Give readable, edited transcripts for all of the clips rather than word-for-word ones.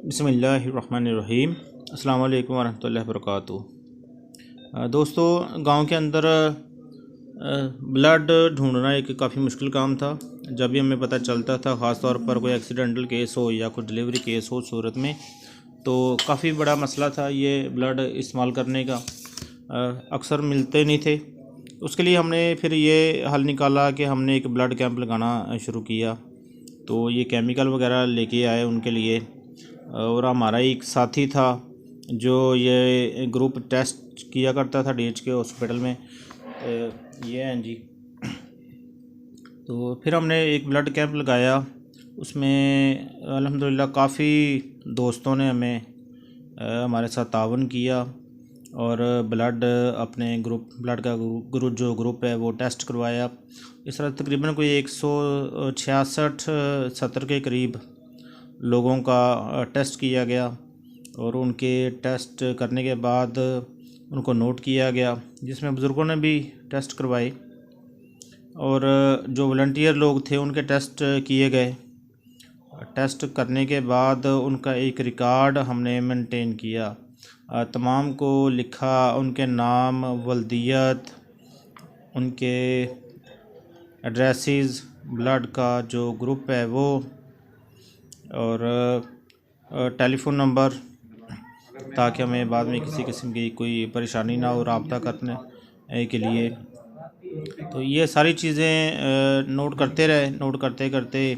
बिस्मिल्लाहिर्रहमानिर्रहीम। अस्सलाम वालेकुम वरहमतुल्लाहि वबरकातुहू। दोस्तों, गांव के अंदर ब्लड ढूंढना एक काफ़ी मुश्किल काम था। जब भी हमें पता चलता था, ख़ास तौर पर कोई एक्सीडेंटल केस हो या कोई डिलीवरी केस हो सूरत में, तो काफ़ी बड़ा मसला था ये ब्लड इस्तेमाल करने का। अक्सर मिलते नहीं थे। उसके लिए हमने फिर ये हल निकाला कि हमने एक ब्लड कैंप लगाना शुरू किया। तो ये केमिकल वगैरह लेके आए उनके लिए, और हमारा एक साथी था जो ये ग्रुप टेस्ट किया करता था DH के हॉस्पिटल में। ये हैं जी। तो फिर हमने एक ब्लड कैंप लगाया। उसमें अल्हम्दुलिल्लाह काफ़ी दोस्तों ने हमें हमारे साथ तावन किया और ब्लड का ग्रुप है वो टेस्ट करवाया। इस तरह तकरीबन कोई 166-70 के करीब लोगों का टेस्ट किया गया, और उनके टेस्ट करने के बाद उनको नोट किया गया, जिसमें बुज़ुर्गों ने भी टेस्ट करवाए और जो वॉलंटियर लोग थे उनके टेस्ट किए गए। टेस्ट करने के बाद उनका एक रिकॉर्ड हमने मेंटेन किया। तमाम को लिखा, उनके नाम, वल्दियत, उनके एड्रेसेस, ब्लड का जो ग्रुप है वो, और टेलीफ़ोन नंबर, ताकि हमें बाद में किसी किस्म की कोई परेशानी ना हो रब्ता करने के लिए। तो ये सारी चीज़ें नोट करते रहे। नोट करते करते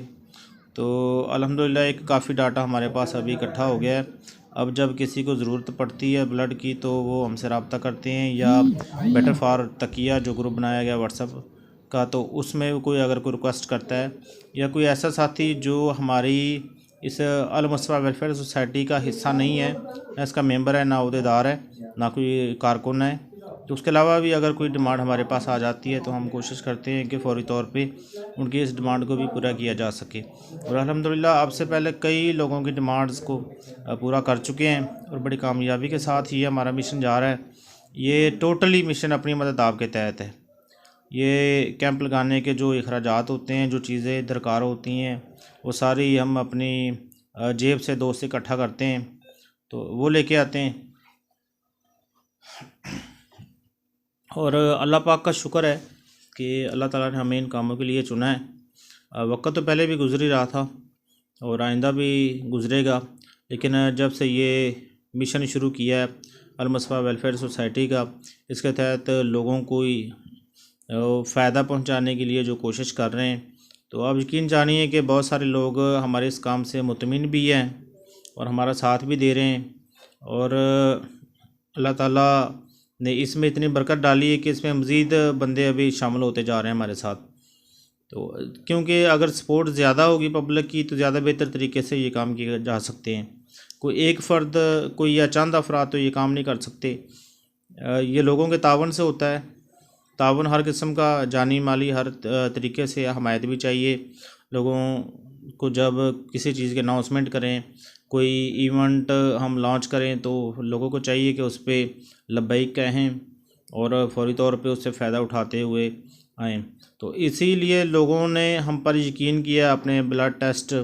तो अल्हम्दुलिल्लाह एक काफ़ी डाटा हमारे पास अभी इकट्ठा हो गया है। अब जब किसी को ज़रूरत पड़ती है ब्लड की तो वो हमसे रब्ता करते हैं, या बेटर फॉर तकिया जो ग्रुप बनाया गया व्हाट्सएप का, तो उसमें कोई अगर कोई रिक्वेस्ट करता है, या कोई ऐसा साथी जो हमारी इस अल मुस्तफ़ा वेलफेयर सोसाइटी का हिस्सा नहीं है, ना इसका मेंबर है, ना अहदेदार है, ना कोई कारकुन है, तो उसके अलावा भी अगर कोई डिमांड हमारे पास आ जाती है तो हम कोशिश करते हैं कि फ़ौरी तौर पे उनकी इस डिमांड को भी पूरा किया जा सके। और अल्हम्दुलिल्लाह अब से पहले कई लोगों की डिमांड्स को पूरा कर चुके हैं, और बड़ी कामयाबी के साथ ही हमारा मिशन जा रहा है। ये टोटली मिशन अपनी मदद आपके तहत है। ये कैंप लगाने के जो अखराजात होते हैं, जो चीज़ें दरकार होती हैं, वो सारी हम अपनी जेब से दोस्त इकट्ठा करते हैं, तो वो लेके आते हैं। और अल्लाह पाक का शुक्र है कि अल्लाह ताला ने हमें इन कामों के लिए चुना है। वक्त तो पहले भी गुज़र ही रहा था और आइंदा भी गुज़रेगा, लेकिन जब से ये मिशन शुरू किया है अल मुस्तफ़ा वेलफेयर सोसाइटी का, इसके तहत लोगों को फ़ायदा पहुंचाने के लिए जो कोशिश कर रहे हैं, तो आप यकीन जानिए कि बहुत सारे लोग हमारे इस काम से मुतमिन भी हैं और हमारा साथ भी दे रहे हैं। और अल्लाह ताला ने इसमें इतनी बरकत डाली है कि इसमें मज़ीद बंदे अभी शामिल होते जा रहे हैं हमारे साथ। तो क्योंकि अगर सपोर्ट ज़्यादा होगी पब्लिक की तो ज़्यादा बेहतर तरीके से ये काम किए जा सकते हैं। कोई एक फ़र्द, कोई या चंद अफराद तो ये काम नहीं कर सकते। ये लोगों के तावन से होता है। तावन हर किस्म का, जानी माली हर तरीके से हमायत भी चाहिए। लोगों को जब किसी चीज़ की अनाउंसमेंट करें, कोई इवेंट हम लॉन्च करें, तो लोगों को चाहिए कि उस पर लब्बैक कहें और फौरी तौर पे उससे फ़ायदा उठाते हुए आएँ। तो इसीलिए लोगों ने हम पर यकीन किया, अपने ब्लड टेस्ट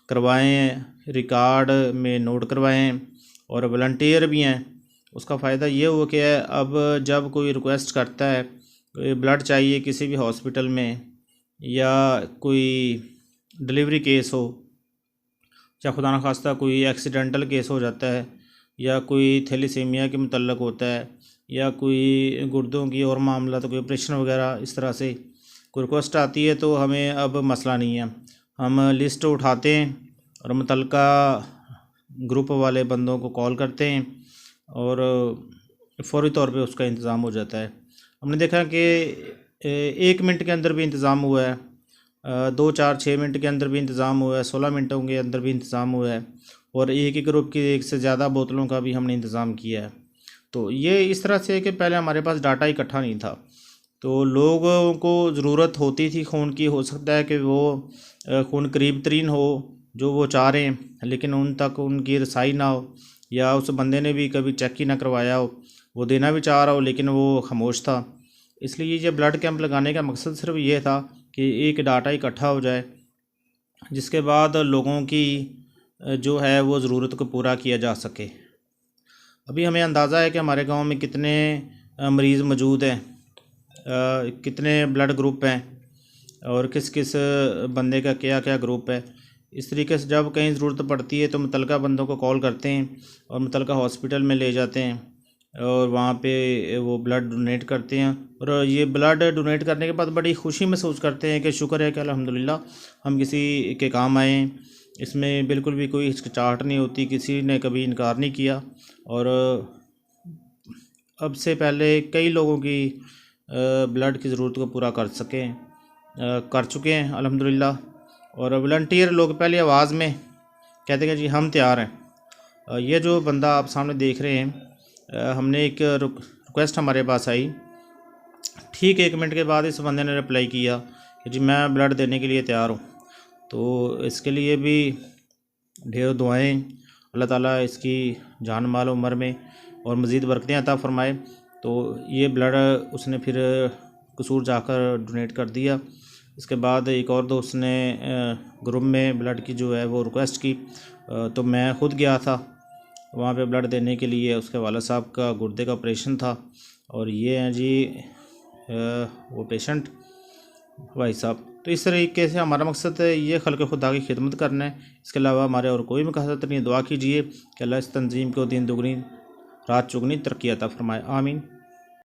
करवाएँ, रिकॉर्ड में नोट करवाएँ, और वॉलंटियर भी हैं। उसका फ़ायदा ये हुआ कि अब जब कोई रिक्वेस्ट करता है, कोई ब्लड चाहिए किसी भी हॉस्पिटल में, या कोई डिलीवरी केस हो, या खुदा न खास्ता कोई एक्सीडेंटल केस हो जाता है, या कोई थैलेसीमिया के मुतल्लक होता है, या कोई गुर्दों की और मामला, तो कोई ऑपरेशन वगैरह, इस तरह से कोई रिक्वेस्ट आती है, तो हमें अब मसला नहीं है। हम लिस्ट उठाते हैं और मुतल्लका ग्रुप वाले बंदों को कॉल करते हैं और फ़ौरी तौर पे उसका इंतज़ाम हो जाता है। हमने देखा कि 1 मिनट के अंदर भी इंतज़ाम हुआ है, 2, 4, 6 मिनट के अंदर भी इंतज़ाम हुआ है, 16 मिनटों के अंदर भी इंतज़ाम हुआ है, और एक ही ग्रुप की 1 से ज़्यादा बोतलों का भी हमने इंतज़ाम किया है। तो ये इस तरह से है कि पहले हमारे पास डाटा इकट्ठा नहीं था, तो लोगों को ज़रूरत होती थी खून की। हो सकता है कि वो खून करीब तरीन हो जो वो चाह रहे हैं, लेकिन उन तक उनकी रसाई ना हो, या उस बंदे ने भी कभी चेक ही ना करवाया हो, वो देना भी चाह रहा हो लेकिन वो खामोश था। इसलिए ये ब्लड कैंप लगाने का मकसद सिर्फ ये था कि एक डाटा इकट्ठा हो जाए, जिसके बाद लोगों की जो है वो ज़रूरत को पूरा किया जा सके। अभी हमें अंदाज़ा है कि हमारे गांव में कितने मरीज़ मौजूद हैं, कितने ब्लड ग्रुप हैं और किस किस बंदे का क्या क्या ग्रुप है। इस तरीके से जब कहीं ज़रूरत पड़ती है तो मुतलका बंदों को कॉल करते हैं और मुतलका हॉस्पिटल में ले जाते हैं और वहाँ पे वो ब्लड डोनेट करते हैं। और ये ब्लड डोनेट करने के बाद बड़ी खुशी महसूस करते हैं कि शुक्र है कि अल्हम्दुलिल्लाह हम किसी के काम आए हैं। इसमें बिल्कुल भी कोई हिचकिचाहट नहीं होती, किसी ने कभी इनकार नहीं किया। और अब से पहले कई लोगों की ब्लड की ज़रूरत को पूरा कर चुके हैं अल्हम्दुलिल्लाह। और वॉलंटियर लोग पहले आवाज़ में कहते हैं कि जी हम तैयार हैं। ये जो बंदा आप सामने देख रहे हैं, हमने एक रिक्वेस्ट हमारे पास आई, ठीक 1 मिनट के बाद इस बंदे ने रिप्लाई किया कि जी मैं ब्लड देने के लिए तैयार हूँ। तो इसके लिए भी ढेर दुआएं, अल्लाह ताला इसकी जान माल उम्र में और मज़ीद बरकतें अता फ़रमाए। तो ये ब्लड उसने फिर कसूर जाकर डोनेट कर दिया। इसके बाद एक और दोस्त ने ग्रुप में ब्लड की जो है वो रिक्वेस्ट की, तो मैं ख़ुद गया था वहाँ पे ब्लड देने के लिए। उसके वालिद साहब का गुर्दे का ऑपरेशन था और ये हैं जी वो पेशेंट भाई साहब। तो इस तरीके से हमारा मकसद है ये खल्क़ खुदा की खिदमत करना है। इसके अलावा हमारे और कोई मकसद नहीं। दुआ कीजिए कि अल्लाह इस तंजीम को दिन दुगनी रात चुगनी तरक्की अता फ़रमाए। आमीन।